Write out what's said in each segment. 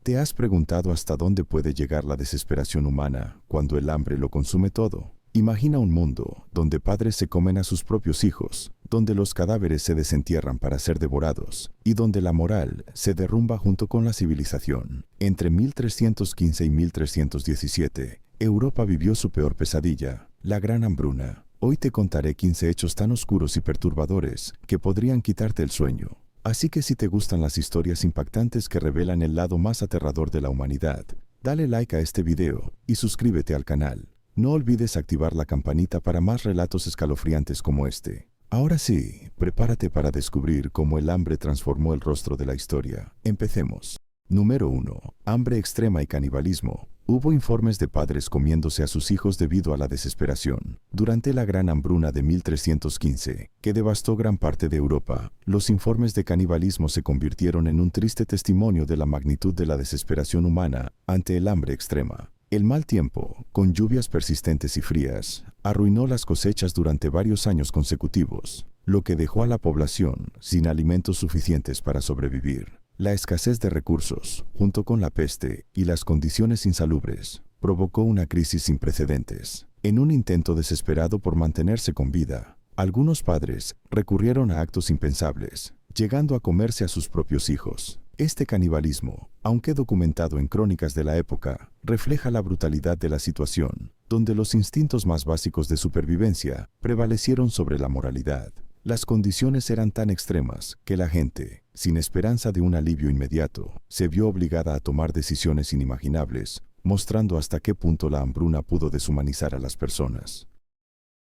¿Te has preguntado hasta dónde puede llegar la desesperación humana cuando el hambre lo consume todo? Imagina un mundo donde padres se comen a sus propios hijos, donde los cadáveres se desentierran para ser devorados y donde la moral se derrumba junto con la civilización. Entre 1315 y 1317, Europa vivió su peor pesadilla, la Gran Hambruna. Hoy te contaré 15 hechos tan oscuros y perturbadores que podrían quitarte el sueño. Así que si te gustan las historias impactantes que revelan el lado más aterrador de la humanidad, dale like a este video y suscríbete al canal. No olvides activar la campanita para más relatos escalofriantes como este. Ahora sí, prepárate para descubrir cómo el hambre transformó el rostro de la historia. Empecemos. Número 1. Hambre extrema y canibalismo. Hubo informes de padres comiéndose a sus hijos debido a la desesperación. Durante la Gran Hambruna de 1315, que devastó gran parte de Europa, los informes de canibalismo se convirtieron en un triste testimonio de la magnitud de la desesperación humana ante el hambre extrema. El mal tiempo, con lluvias persistentes y frías, arruinó las cosechas durante varios años consecutivos, lo que dejó a la población sin alimentos suficientes para sobrevivir. La escasez de recursos, junto con la peste y las condiciones insalubres, provocó una crisis sin precedentes. En un intento desesperado por mantenerse con vida, algunos padres recurrieron a actos impensables, llegando a comerse a sus propios hijos. Este canibalismo, aunque documentado en crónicas de la época, refleja la brutalidad de la situación, donde los instintos más básicos de supervivencia prevalecieron sobre la moralidad. Las condiciones eran tan extremas que la gente, sin esperanza de un alivio inmediato, se vio obligada a tomar decisiones inimaginables, mostrando hasta qué punto la hambruna pudo deshumanizar a las personas.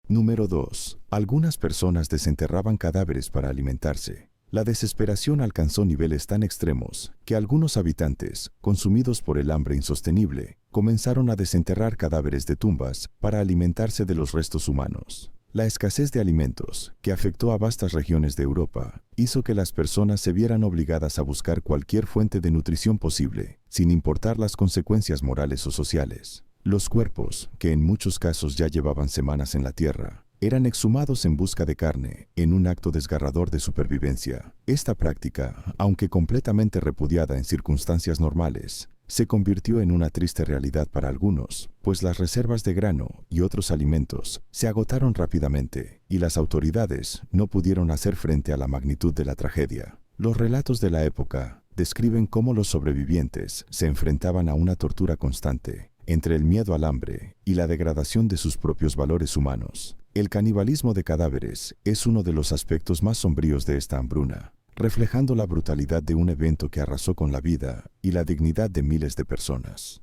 Número 2. Algunas personas desenterraban cadáveres para alimentarse. La desesperación alcanzó niveles tan extremos que algunos habitantes, consumidos por el hambre insostenible, comenzaron a desenterrar cadáveres de tumbas para alimentarse de los restos humanos. La escasez de alimentos, que afectó a vastas regiones de Europa, hizo que las personas se vieran obligadas a buscar cualquier fuente de nutrición posible, sin importar las consecuencias morales o sociales. Los cuerpos, que en muchos casos ya llevaban semanas en la tierra, eran exhumados en busca de carne, en un acto desgarrador de supervivencia. Esta práctica, aunque completamente repudiada en circunstancias normales, se convirtió en una triste realidad para algunos, pues las reservas de grano y otros alimentos se agotaron rápidamente y las autoridades no pudieron hacer frente a la magnitud de la tragedia. Los relatos de la época describen cómo los sobrevivientes se enfrentaban a una tortura constante entre el miedo al hambre y la degradación de sus propios valores humanos. El canibalismo de cadáveres es uno de los aspectos más sombríos de esta hambruna, reflejando la brutalidad de un evento que arrasó con la vida y la dignidad de miles de personas.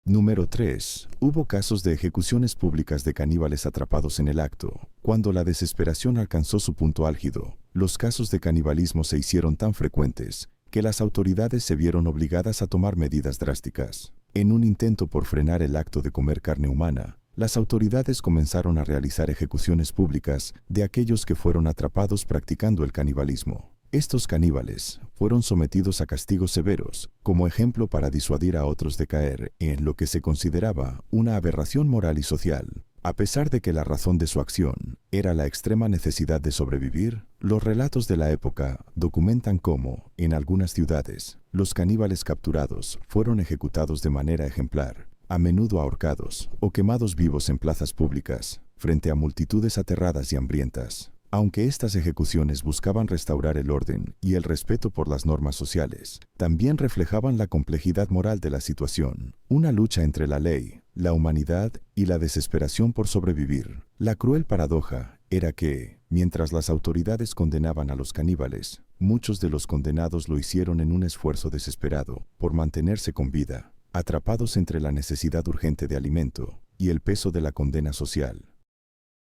Número 3. Hubo casos de ejecuciones públicas de caníbales atrapados en el acto. Cuando la desesperación alcanzó su punto álgido, los casos de canibalismo se hicieron tan frecuentes que las autoridades se vieron obligadas a tomar medidas drásticas. En un intento por frenar el acto de comer carne humana, las autoridades comenzaron a realizar ejecuciones públicas de aquellos que fueron atrapados practicando el canibalismo. Estos caníbales fueron sometidos a castigos severos, como ejemplo para disuadir a otros de caer en lo que se consideraba una aberración moral y social. A pesar de que la razón de su acción era la extrema necesidad de sobrevivir, los relatos de la época documentan cómo, en algunas ciudades, los caníbales capturados fueron ejecutados de manera ejemplar, a menudo ahorcados o quemados vivos en plazas públicas, frente a multitudes aterradas y hambrientas. Aunque estas ejecuciones buscaban restaurar el orden y el respeto por las normas sociales, también reflejaban la complejidad moral de la situación, una lucha entre la ley, la humanidad y la desesperación por sobrevivir. La cruel paradoja era que, mientras las autoridades condenaban a los caníbales, muchos de los condenados lo hicieron en un esfuerzo desesperado por mantenerse con vida, atrapados entre la necesidad urgente de alimento y el peso de la condena social.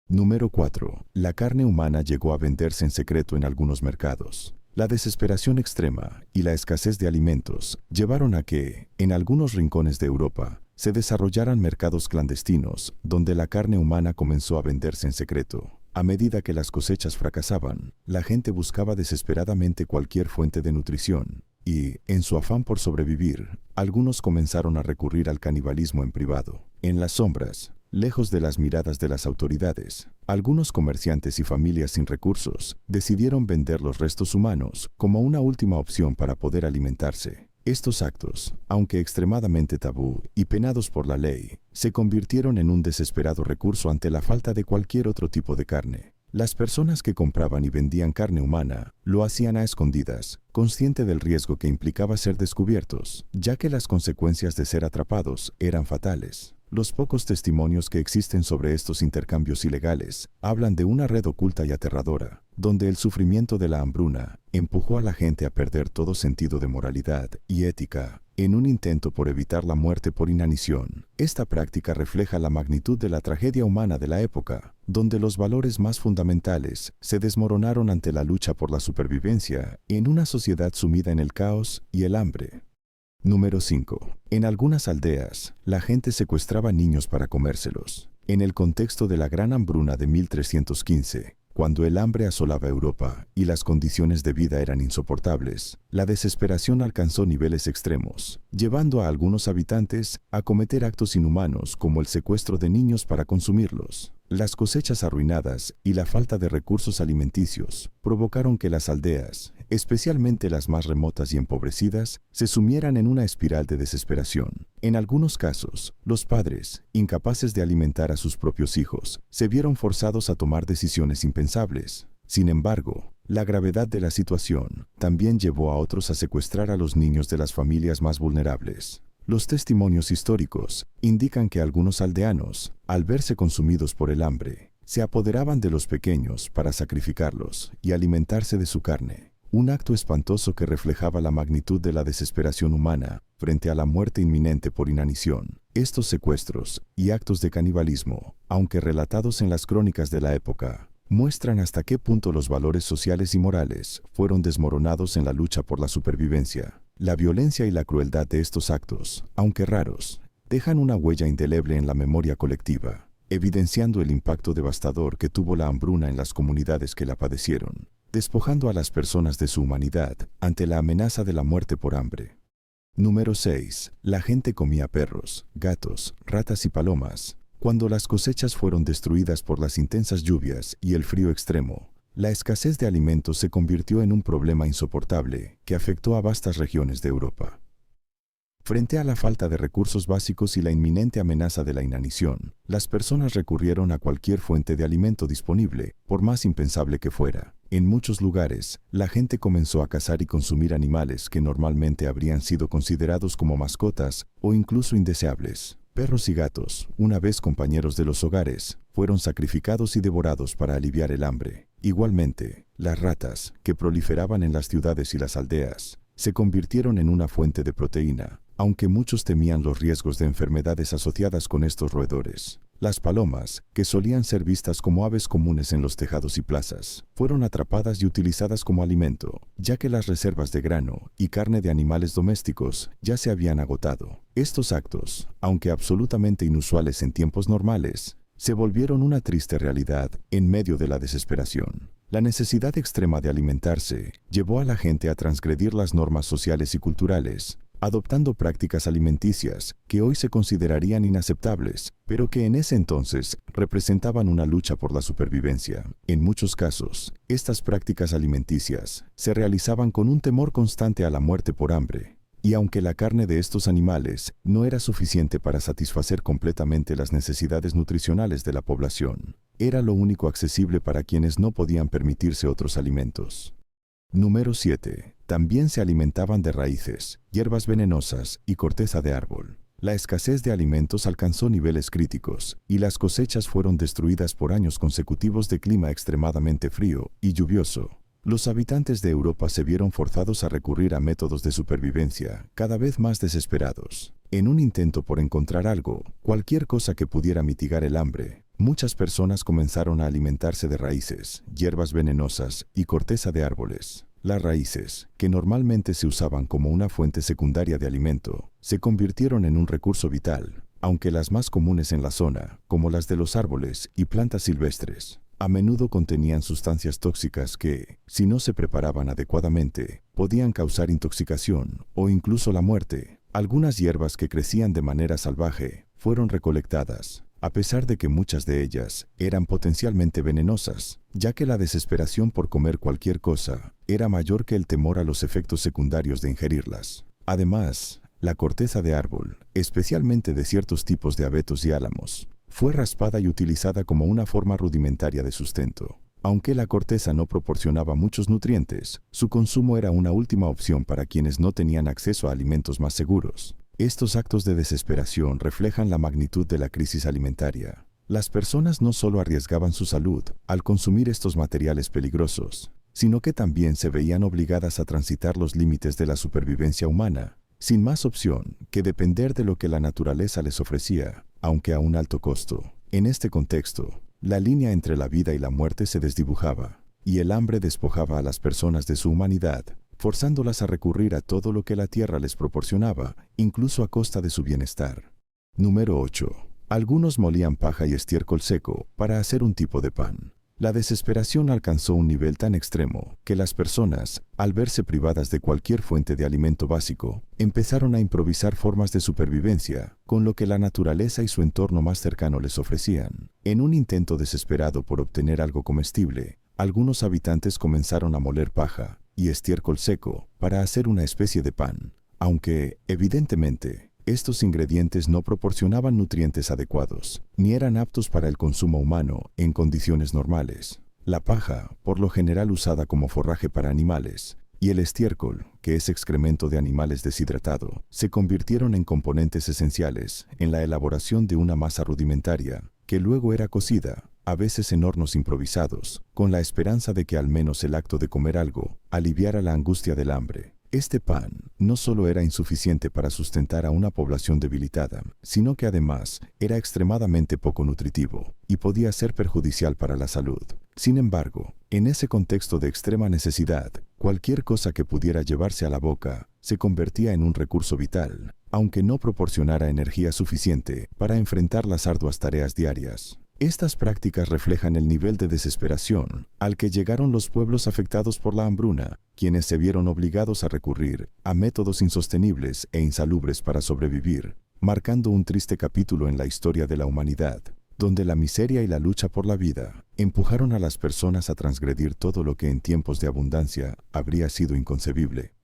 Número 4. La carne humana llegó a venderse en secreto en algunos mercados. La desesperación extrema y la escasez de alimentos llevaron a que, en algunos rincones de Europa, se desarrollaran mercados clandestinos donde la carne humana comenzó a venderse en secreto. A medida que las cosechas fracasaban, la gente buscaba desesperadamente cualquier fuente de nutrición y, en su afán por sobrevivir, algunos comenzaron a recurrir al canibalismo en privado. En las sombras, lejos de las miradas de las autoridades, algunos comerciantes y familias sin recursos decidieron vender los restos humanos como una última opción para poder alimentarse. Estos actos, aunque extremadamente tabú y penados por la ley, se convirtieron en un desesperado recurso ante la falta de cualquier otro tipo de carne. Las personas que compraban y vendían carne humana lo hacían a escondidas, consciente del riesgo que implicaba ser descubiertos, ya que las consecuencias de ser atrapados eran fatales. Los pocos testimonios que existen sobre estos intercambios ilegales hablan de una red oculta y aterradora, donde el sufrimiento de la hambruna empujó a la gente a perder todo sentido de moralidad y ética, en un intento por evitar la muerte por inanición. Esta práctica refleja la magnitud de la tragedia humana de la época, donde los valores más fundamentales se desmoronaron ante la lucha por la supervivencia en una sociedad sumida en el caos y el hambre. Número 5. En algunas aldeas, la gente secuestraba niños para comérselos. En el contexto de la gran hambruna de 1315, cuando el hambre asolaba Europa y las condiciones de vida eran insoportables, la desesperación alcanzó niveles extremos, llevando a algunos habitantes a cometer actos inhumanos como el secuestro de niños para consumirlos. Las cosechas arruinadas y la falta de recursos alimenticios provocaron que las aldeas, especialmente las más remotas y empobrecidas, se sumieran en una espiral de desesperación. En algunos casos, los padres, incapaces de alimentar a sus propios hijos, se vieron forzados a tomar decisiones impensables. Sin embargo, la gravedad de la situación también llevó a otros a secuestrar a los niños de las familias más vulnerables. Los testimonios históricos indican que algunos aldeanos, al verse consumidos por el hambre, se apoderaban de los pequeños para sacrificarlos y alimentarse de su carne. Un acto espantoso que reflejaba la magnitud de la desesperación humana frente a la muerte inminente por inanición. Estos secuestros y actos de canibalismo, aunque relatados en las crónicas de la época, muestran hasta qué punto los valores sociales y morales fueron desmoronados en la lucha por la supervivencia. La violencia y la crueldad de estos actos, aunque raros, dejan una huella indeleble en la memoria colectiva, evidenciando el impacto devastador que tuvo la hambruna en las comunidades que la padecieron, despojando a las personas de su humanidad ante la amenaza de la muerte por hambre. Número 6. La gente comía perros, gatos, ratas y palomas. Cuando las cosechas fueron destruidas por las intensas lluvias y el frío extremo, la escasez de alimentos se convirtió en un problema insoportable que afectó a vastas regiones de Europa. Frente a la falta de recursos básicos y la inminente amenaza de la inanición, las personas recurrieron a cualquier fuente de alimento disponible, por más impensable que fuera. En muchos lugares, la gente comenzó a cazar y consumir animales que normalmente habrían sido considerados como mascotas o incluso indeseables. Perros y gatos, una vez compañeros de los hogares, fueron sacrificados y devorados para aliviar el hambre. Igualmente, las ratas, que proliferaban en las ciudades y las aldeas, se convirtieron en una fuente de proteína, aunque muchos temían los riesgos de enfermedades asociadas con estos roedores. Las palomas, que solían ser vistas como aves comunes en los tejados y plazas, fueron atrapadas y utilizadas como alimento, ya que las reservas de grano y carne de animales domésticos ya se habían agotado. Estos actos, aunque absolutamente inusuales en tiempos normales, se volvieron una triste realidad en medio de la desesperación. La necesidad extrema de alimentarse llevó a la gente a transgredir las normas sociales y culturales, adoptando prácticas alimenticias que hoy se considerarían inaceptables, pero que en ese entonces representaban una lucha por la supervivencia. En muchos casos, estas prácticas alimenticias se realizaban con un temor constante a la muerte por hambre. Y aunque la carne de estos animales no era suficiente para satisfacer completamente las necesidades nutricionales de la población, era lo único accesible para quienes no podían permitirse otros alimentos. Número 7. También se alimentaban de raíces, hierbas venenosas y corteza de árbol. La escasez de alimentos alcanzó niveles críticos y las cosechas fueron destruidas por años consecutivos de clima extremadamente frío y lluvioso. Los habitantes de Europa se vieron forzados a recurrir a métodos de supervivencia cada vez más desesperados. En un intento por encontrar algo, cualquier cosa que pudiera mitigar el hambre, muchas personas comenzaron a alimentarse de raíces, hierbas venenosas y corteza de árboles. Las raíces, que normalmente se usaban como una fuente secundaria de alimento, se convirtieron en un recurso vital, aunque las más comunes en la zona, como las de los árboles y plantas silvestres, a menudo contenían sustancias tóxicas que, si no se preparaban adecuadamente, podían causar intoxicación o incluso la muerte. Algunas hierbas que crecían de manera salvaje fueron recolectadas, a pesar de que muchas de ellas eran potencialmente venenosas, ya que la desesperación por comer cualquier cosa era mayor que el temor a los efectos secundarios de ingerirlas. Además, la corteza de árbol, especialmente de ciertos tipos de abetos y álamos, fue raspada y utilizada como una forma rudimentaria de sustento. Aunque la corteza no proporcionaba muchos nutrientes, su consumo era una última opción para quienes no tenían acceso a alimentos más seguros. Estos actos de desesperación reflejan la magnitud de la crisis alimentaria. Las personas no solo arriesgaban su salud al consumir estos materiales peligrosos, sino que también se veían obligadas a transitar los límites de la supervivencia humana, sin más opción que depender de lo que la naturaleza les ofrecía, aunque a un alto costo. En este contexto, la línea entre la vida y la muerte se desdibujaba, y el hambre despojaba a las personas de su humanidad, forzándolas a recurrir a todo lo que la tierra les proporcionaba, incluso a costa de su bienestar. Número 8. Algunos molían paja y estiércol seco para hacer un tipo de pan. La desesperación alcanzó un nivel tan extremo que las personas, al verse privadas de cualquier fuente de alimento básico, empezaron a improvisar formas de supervivencia con lo que la naturaleza y su entorno más cercano les ofrecían. En un intento desesperado por obtener algo comestible, algunos habitantes comenzaron a moler paja y estiércol seco para hacer una especie de pan, aunque, evidentemente, estos ingredientes no proporcionaban nutrientes adecuados, ni eran aptos para el consumo humano en condiciones normales. La paja, por lo general usada como forraje para animales, y el estiércol, que es excremento de animales deshidratado, se convirtieron en componentes esenciales en la elaboración de una masa rudimentaria, que luego era cocida, a veces en hornos improvisados, con la esperanza de que al menos el acto de comer algo aliviara la angustia del hambre. Este pan no solo era insuficiente para sustentar a una población debilitada, sino que además era extremadamente poco nutritivo y podía ser perjudicial para la salud. Sin embargo, en ese contexto de extrema necesidad, cualquier cosa que pudiera llevarse a la boca se convertía en un recurso vital, aunque no proporcionara energía suficiente para enfrentar las arduas tareas diarias. Estas prácticas reflejan el nivel de desesperación al que llegaron los pueblos afectados por la hambruna, quienes se vieron obligados a recurrir a métodos insostenibles e insalubres para sobrevivir, marcando un triste capítulo en la historia de la humanidad, donde la miseria y la lucha por la vida empujaron a las personas a transgredir todo lo que en tiempos de abundancia habría sido inconcebible.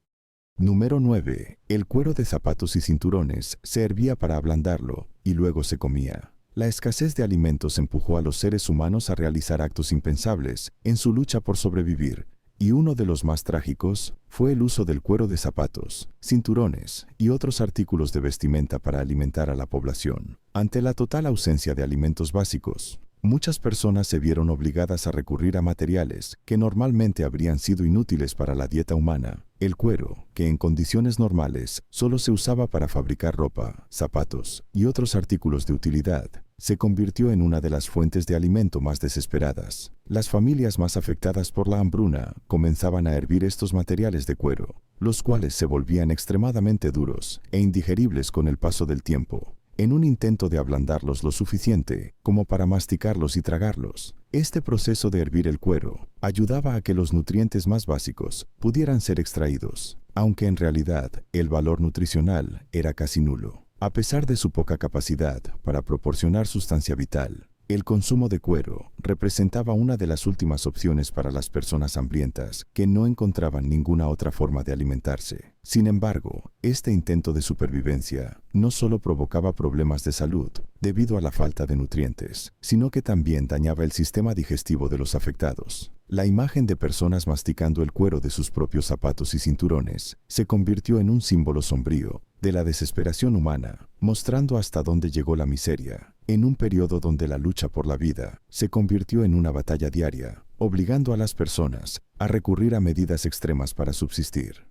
Número 9. El cuero de zapatos y cinturones se hervía para ablandarlo y luego se comía. La escasez de alimentos empujó a los seres humanos a realizar actos impensables en su lucha por sobrevivir, y uno de los más trágicos fue el uso del cuero de zapatos, cinturones y otros artículos de vestimenta para alimentar a la población. Ante la total ausencia de alimentos básicos, muchas personas se vieron obligadas a recurrir a materiales que normalmente habrían sido inútiles para la dieta humana. El cuero, que en condiciones normales solo se usaba para fabricar ropa, zapatos y otros artículos de utilidad, se convirtió en una de las fuentes de alimento más desesperadas. Las familias más afectadas por la hambruna comenzaban a hervir estos materiales de cuero, los cuales se volvían extremadamente duros e indigeribles con el paso del tiempo, en un intento de ablandarlos lo suficiente como para masticarlos y tragarlos. Este proceso de hervir el cuero ayudaba a que los nutrientes más básicos pudieran ser extraídos, aunque en realidad el valor nutricional era casi nulo. A pesar de su poca capacidad para proporcionar sustancia vital, el consumo de cuero representaba una de las últimas opciones para las personas hambrientas que no encontraban ninguna otra forma de alimentarse. Sin embargo, este intento de supervivencia no solo provocaba problemas de salud debido a la falta de nutrientes, sino que también dañaba el sistema digestivo de los afectados. La imagen de personas masticando el cuero de sus propios zapatos y cinturones se convirtió en un símbolo sombrío de la desesperación humana, mostrando hasta dónde llegó la miseria, en un periodo donde la lucha por la vida se convirtió en una batalla diaria, obligando a las personas a recurrir a medidas extremas para subsistir.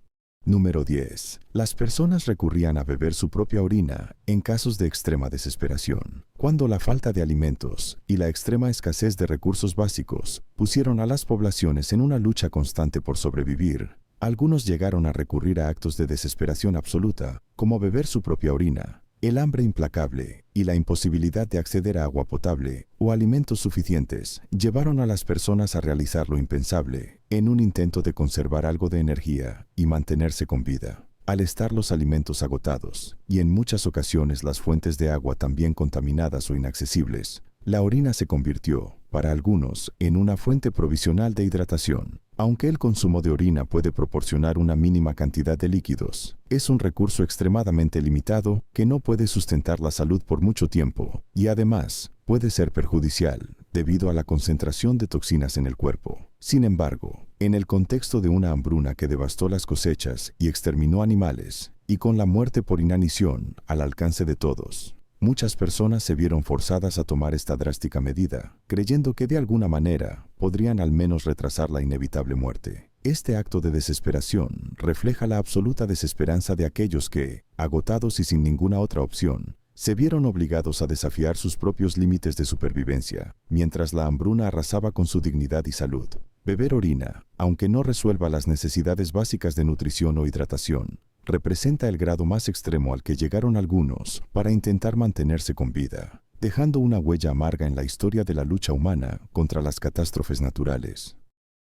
Número 10. Las personas recurrían a beber su propia orina en casos de extrema desesperación. Cuando la falta de alimentos y la extrema escasez de recursos básicos pusieron a las poblaciones en una lucha constante por sobrevivir, algunos llegaron a recurrir a actos de desesperación absoluta, como beber su propia orina. El hambre implacable y la imposibilidad de acceder a agua potable o alimentos suficientes llevaron a las personas a realizar lo impensable, en un intento de conservar algo de energía y mantenerse con vida. Al estar los alimentos agotados, y en muchas ocasiones las fuentes de agua también contaminadas o inaccesibles, la orina se convirtió, para algunos, en una fuente provisional de hidratación. Aunque el consumo de orina puede proporcionar una mínima cantidad de líquidos, es un recurso extremadamente limitado que no puede sustentar la salud por mucho tiempo y además puede ser perjudicial debido a la concentración de toxinas en el cuerpo. Sin embargo, en el contexto de una hambruna que devastó las cosechas y exterminó animales, y con la muerte por inanición al alcance de todos, muchas personas se vieron forzadas a tomar esta drástica medida, creyendo que de alguna manera podrían al menos retrasar la inevitable muerte. Este acto de desesperación refleja la absoluta desesperanza de aquellos que, agotados y sin ninguna otra opción, se vieron obligados a desafiar sus propios límites de supervivencia, mientras la hambruna arrasaba con su dignidad y salud. Beber orina, aunque no resuelva las necesidades básicas de nutrición o hidratación, representa el grado más extremo al que llegaron algunos para intentar mantenerse con vida, dejando una huella amarga en la historia de la lucha humana contra las catástrofes naturales.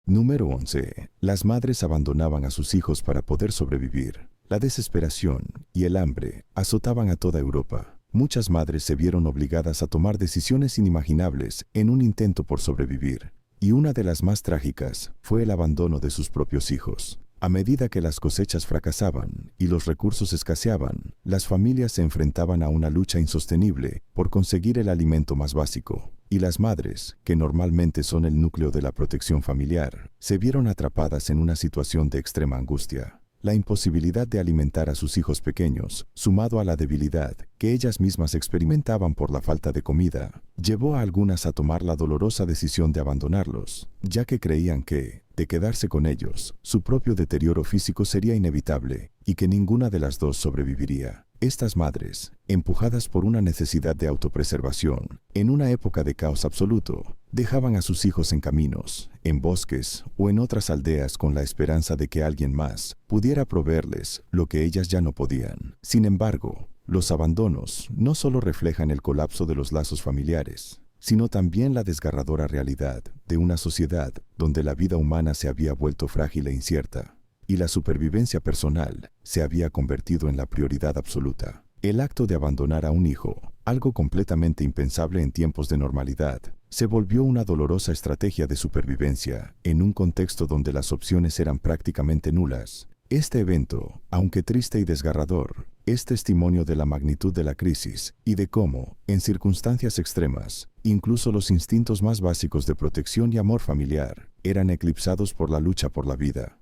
Número 11. Las madres abandonaban a sus hijos para poder sobrevivir. La desesperación y el hambre azotaban a toda Europa. Muchas madres se vieron obligadas a tomar decisiones inimaginables en un intento por sobrevivir, y una de las más trágicas fue el abandono de sus propios hijos. A medida que las cosechas fracasaban y los recursos escaseaban, las familias se enfrentaban a una lucha insostenible por conseguir el alimento más básico, y las madres, que normalmente son el núcleo de la protección familiar, se vieron atrapadas en una situación de extrema angustia. La imposibilidad de alimentar a sus hijos pequeños, sumado a la debilidad que ellas mismas experimentaban por la falta de comida, llevó a algunas a tomar la dolorosa decisión de abandonarlos, ya que creían que, de quedarse con ellos, su propio deterioro físico sería inevitable y que ninguna de las dos sobreviviría. Estas madres, empujadas por una necesidad de autopreservación, en una época de caos absoluto, dejaban a sus hijos en caminos, en bosques o en otras aldeas con la esperanza de que alguien más pudiera proveerles lo que ellas ya no podían. Sin embargo, los abandonos no solo reflejan el colapso de los lazos familiares, sino también la desgarradora realidad de una sociedad donde la vida humana se había vuelto frágil e incierta, y la supervivencia personal se había convertido en la prioridad absoluta. El acto de abandonar a un hijo, algo completamente impensable en tiempos de normalidad, se volvió una dolorosa estrategia de supervivencia en un contexto donde las opciones eran prácticamente nulas. Este evento, aunque triste y desgarrador, es testimonio de la magnitud de la crisis y de cómo, en circunstancias extremas, incluso los instintos más básicos de protección y amor familiar eran eclipsados por la lucha por la vida.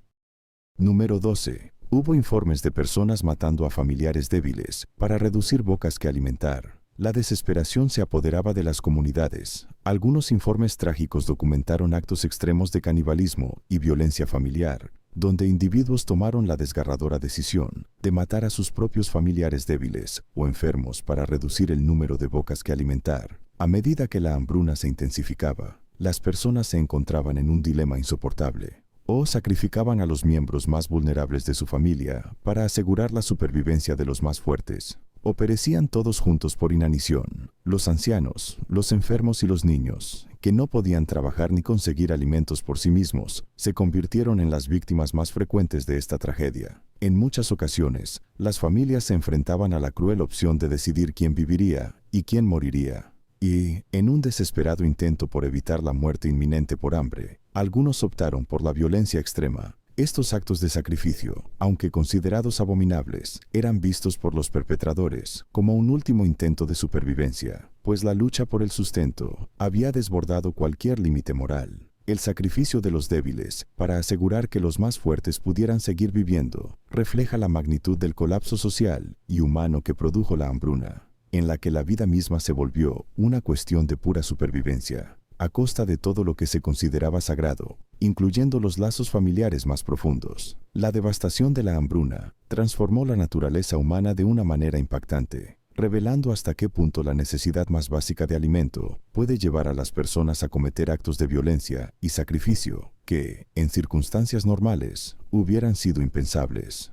Número 12. Hubo informes de personas matando a familiares débiles para reducir bocas que alimentar. La desesperación se apoderaba de las comunidades. Algunos informes trágicos documentaron actos extremos de canibalismo y violencia familiar, donde individuos tomaron la desgarradora decisión de matar a sus propios familiares débiles o enfermos para reducir el número de bocas que alimentar. A medida que la hambruna se intensificaba, las personas se encontraban en un dilema insoportable. O sacrificaban a los miembros más vulnerables de su familia para asegurar la supervivencia de los más fuertes, o perecían todos juntos por inanición. Los ancianos, los enfermos y los niños, que no podían trabajar ni conseguir alimentos por sí mismos, se convirtieron en las víctimas más frecuentes de esta tragedia. En muchas ocasiones, las familias se enfrentaban a la cruel opción de decidir quién viviría y quién moriría. Y, en un desesperado intento por evitar la muerte inminente por hambre, algunos optaron por la violencia extrema. Estos actos de sacrificio, aunque considerados abominables, eran vistos por los perpetradores como un último intento de supervivencia, pues la lucha por el sustento había desbordado cualquier límite moral. El sacrificio de los débiles para asegurar que los más fuertes pudieran seguir viviendo refleja la magnitud del colapso social y humano que produjo la hambruna, en la que la vida misma se volvió una cuestión de pura supervivencia, a costa de todo lo que se consideraba sagrado, incluyendo los lazos familiares más profundos. La devastación de la hambruna transformó la naturaleza humana de una manera impactante, revelando hasta qué punto la necesidad más básica de alimento puede llevar a las personas a cometer actos de violencia y sacrificio que, en circunstancias normales, hubieran sido impensables.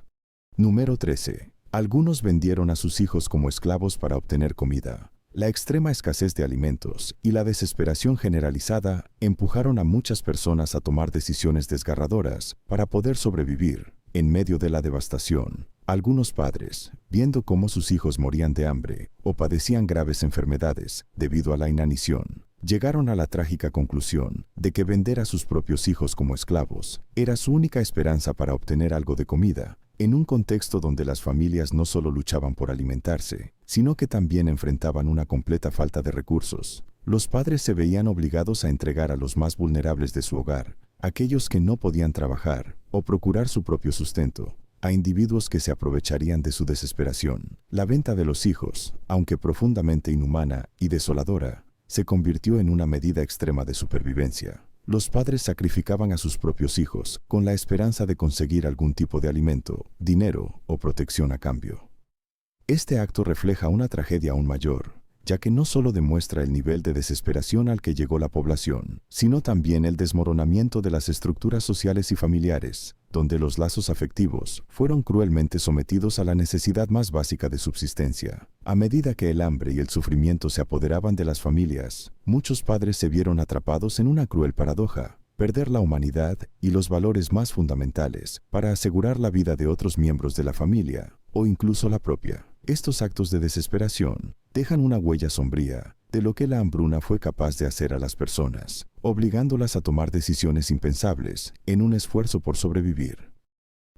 Número 13. Algunos vendieron a sus hijos como esclavos para obtener comida. La extrema escasez de alimentos y la desesperación generalizada empujaron a muchas personas a tomar decisiones desgarradoras para poder sobrevivir. En medio de la devastación, algunos padres, viendo cómo sus hijos morían de hambre o padecían graves enfermedades debido a la inanición, Llegaron a la trágica conclusión de que vender a sus propios hijos como esclavos era su única esperanza para obtener algo de comida, en un contexto donde las familias no solo luchaban por alimentarse, sino que también enfrentaban una completa falta de recursos. Los padres se veían obligados a entregar a los más vulnerables de su hogar, aquellos que no podían trabajar o procurar su propio sustento, a individuos que se aprovecharían de su desesperación. La venta de los hijos, aunque profundamente inhumana y desoladora, se convirtió en una medida extrema de supervivencia. Los padres sacrificaban a sus propios hijos con la esperanza de conseguir algún tipo de alimento, dinero o protección a cambio. Este acto refleja una tragedia aún mayor, ya que no solo demuestra el nivel de desesperación al que llegó la población, sino también el desmoronamiento de las estructuras sociales y familiares, donde los lazos afectivos fueron cruelmente sometidos a la necesidad más básica de subsistencia. A medida que el hambre y el sufrimiento se apoderaban de las familias, muchos padres se vieron atrapados en una cruel paradoja: perder la humanidad y los valores más fundamentales para asegurar la vida de otros miembros de la familia, o incluso la propia. Estos actos de desesperación dejan una huella sombría de lo que la hambruna fue capaz de hacer a las personas, obligándolas a tomar decisiones impensables en un esfuerzo por sobrevivir.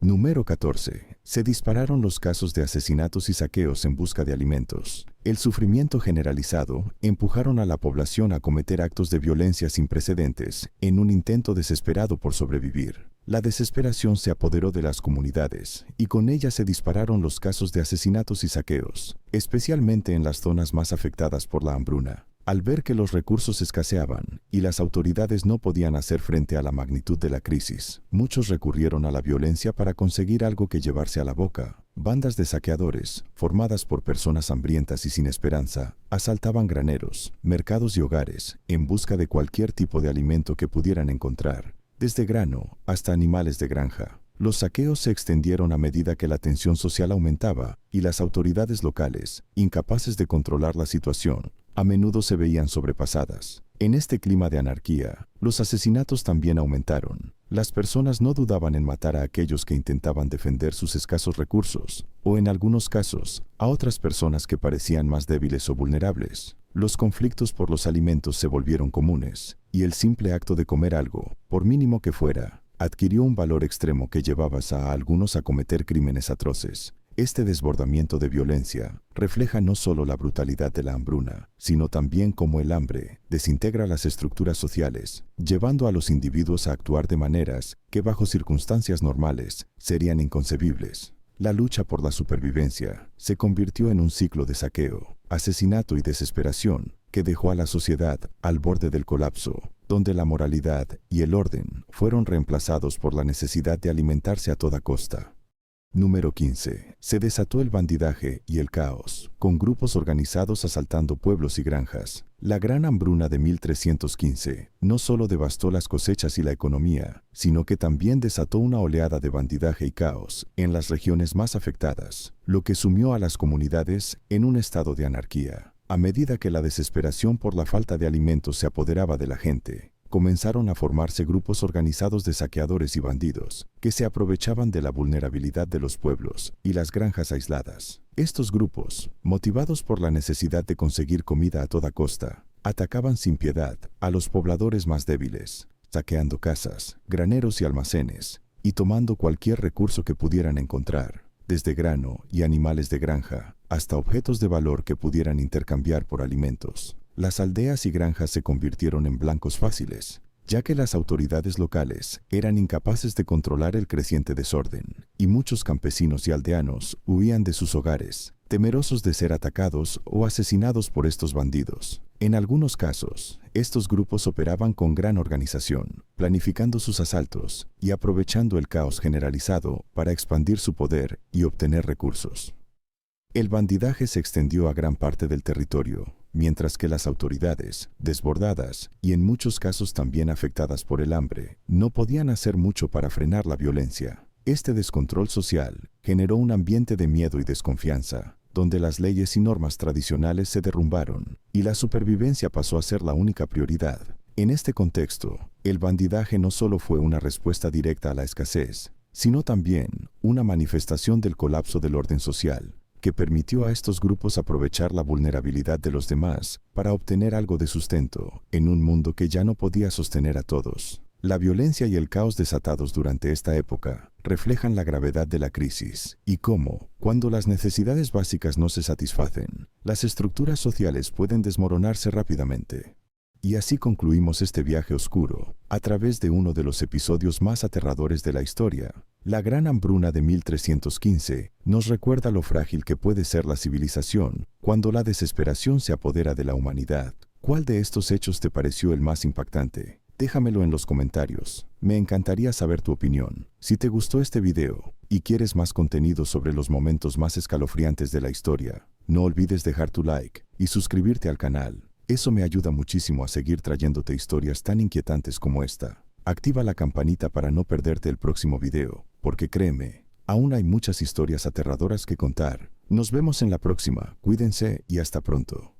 Número 14. Se dispararon los casos de asesinatos y saqueos en busca de alimentos. El sufrimiento generalizado empujaron a la población a cometer actos de violencia sin precedentes en un intento desesperado por sobrevivir. La desesperación se apoderó de las comunidades y con ella se dispararon los casos de asesinatos y saqueos, especialmente en las zonas más afectadas por la hambruna. Al ver que los recursos escaseaban y las autoridades no podían hacer frente a la magnitud de la crisis, muchos recurrieron a la violencia para conseguir algo que llevarse a la boca. Bandas de saqueadores, formadas por personas hambrientas y sin esperanza, asaltaban graneros, mercados y hogares en busca de cualquier tipo de alimento que pudieran encontrar, desde grano hasta animales de granja. Los saqueos se extendieron a medida que la tensión social aumentaba y las autoridades locales, incapaces de controlar la situación, a menudo se veían sobrepasadas. En este clima de anarquía, los asesinatos también aumentaron. Las personas no dudaban en matar a aquellos que intentaban defender sus escasos recursos, o en algunos casos, a otras personas que parecían más débiles o vulnerables. Los conflictos por los alimentos se volvieron comunes, y el simple acto de comer algo, por mínimo que fuera, adquirió un valor extremo que llevaba a algunos a cometer crímenes atroces. Este desbordamiento de violencia refleja no solo la brutalidad de la hambruna, sino también cómo el hambre desintegra las estructuras sociales, llevando a los individuos a actuar de maneras que bajo circunstancias normales serían inconcebibles. La lucha por la supervivencia se convirtió en un ciclo de saqueo, asesinato y desesperación que dejó a la sociedad al borde del colapso, donde la moralidad y el orden fueron reemplazados por la necesidad de alimentarse a toda costa. Número 15. Se desató el bandidaje y el caos, con grupos organizados asaltando pueblos y granjas. La gran hambruna de 1315 no solo devastó las cosechas y la economía, sino que también desató una oleada de bandidaje y caos en las regiones más afectadas, lo que sumió a las comunidades en un estado de anarquía. A medida que la desesperación por la falta de alimentos se apoderaba de la gente, comenzaron a formarse grupos organizados de saqueadores y bandidos, que se aprovechaban de la vulnerabilidad de los pueblos y las granjas aisladas. Estos grupos, motivados por la necesidad de conseguir comida a toda costa, atacaban sin piedad a los pobladores más débiles, saqueando casas, graneros y almacenes, y tomando cualquier recurso que pudieran encontrar, desde grano y animales de granja, hasta objetos de valor que pudieran intercambiar por alimentos. Las aldeas y granjas se convirtieron en blancos fáciles, ya que las autoridades locales eran incapaces de controlar el creciente desorden, y muchos campesinos y aldeanos huían de sus hogares, temerosos de ser atacados o asesinados por estos bandidos. En algunos casos, estos grupos operaban con gran organización, planificando sus asaltos y aprovechando el caos generalizado para expandir su poder y obtener recursos. El bandidaje se extendió a gran parte del territorio, mientras que las autoridades, desbordadas y en muchos casos también afectadas por el hambre, no podían hacer mucho para frenar la violencia. Este descontrol social generó un ambiente de miedo y desconfianza, donde las leyes y normas tradicionales se derrumbaron y la supervivencia pasó a ser la única prioridad. En este contexto, el bandidaje no solo fue una respuesta directa a la escasez, sino también una manifestación del colapso del orden social. que permitió a estos grupos aprovechar la vulnerabilidad de los demás para obtener algo de sustento en un mundo que ya no podía sostener a todos. La violencia y el caos desatados durante esta época reflejan la gravedad de la crisis y cómo, cuando las necesidades básicas no se satisfacen, las estructuras sociales pueden desmoronarse rápidamente. Y así concluimos este viaje oscuro, a través de uno de los episodios más aterradores de la historia. La Gran Hambruna de 1315 nos recuerda lo frágil que puede ser la civilización cuando la desesperación se apodera de la humanidad. ¿Cuál de estos hechos te pareció el más impactante? Déjamelo en los comentarios. Me encantaría saber tu opinión. Si te gustó este video y quieres más contenido sobre los momentos más escalofriantes de la historia, no olvides dejar tu like y suscribirte al canal. Eso me ayuda muchísimo a seguir trayéndote historias tan inquietantes como esta. Activa la campanita para no perderte el próximo video, porque créeme, aún hay muchas historias aterradoras que contar. Nos vemos en la próxima. Cuídense y hasta pronto.